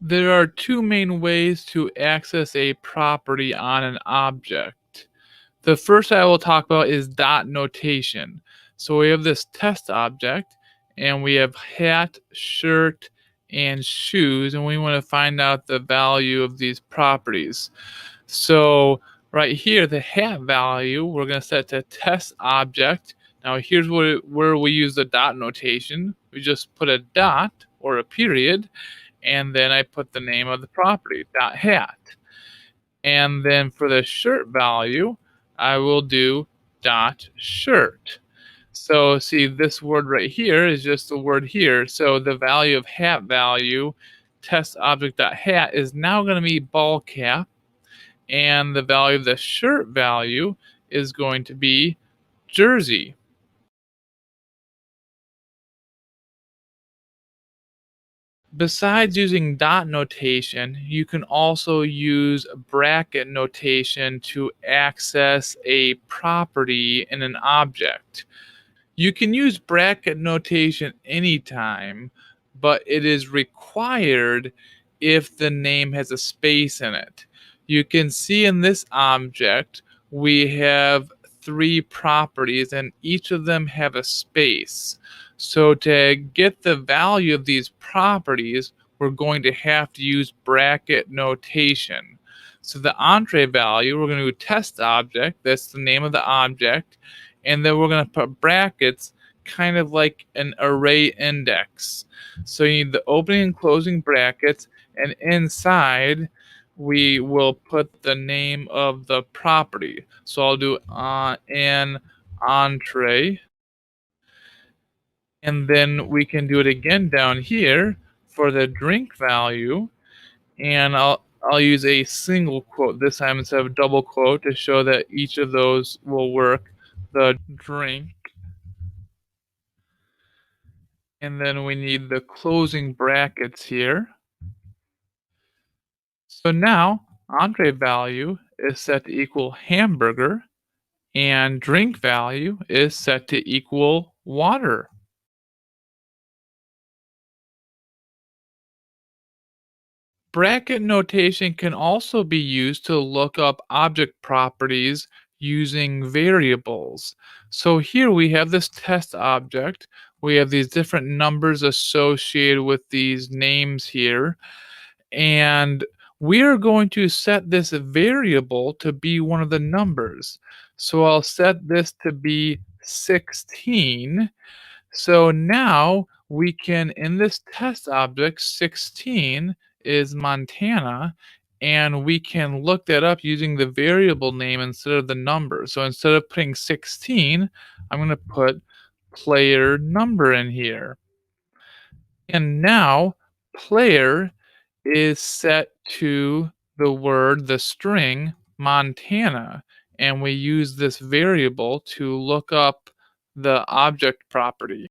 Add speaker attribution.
Speaker 1: There are two main ways to access a property on an object. The first I will talk about is dot notation. So we have this test object and we have hat, shirt, and shoes, and we want to find out the value of these properties. So right here, the hat value, we're going to set to test object. Now here's where we use the dot notation. We just put a dot or a period, and then I put the name of the property, dot hat. And then for the shirt value, I will do dot shirt. So see, this word right here is just the word here. So the value of hat value, test object dot hat, is now going to be ball cap, and the value of the shirt value is going to be jersey. Besides using dot notation, you can also use bracket notation to access a property in an object. You can use bracket notation anytime, but it is required if the name has a space in it. You can see in this object we have three properties and each of them have a space. So to get the value of these properties, we're going to have to use bracket notation. So the entree value, we're going to do test object, that's the name of the object, and then we're going to put brackets kind of like an array index. So you need the opening and closing brackets, and inside we will put the name of the property. So I'll do an entree, and then we can do it again down here for the drink value, and I'll use a single quote this time instead of double quote to show that each of those will work. The drink, and then we need the closing brackets here. So now entree value is set to equal hamburger and drink value is set to equal water. Bracket notation can also be used to look up object properties using variables. So here we have this test object. We have these different numbers associated with these names here. And we are going to set this variable to be one of the numbers. So I'll set this to be 16. So now we can, in this test object, 16 is Montana, and we can look that up using the variable name instead of the number. So instead of putting 16, I'm going to put player number in here. And now player is set to the string Montana, and we use this variable to look up the object property.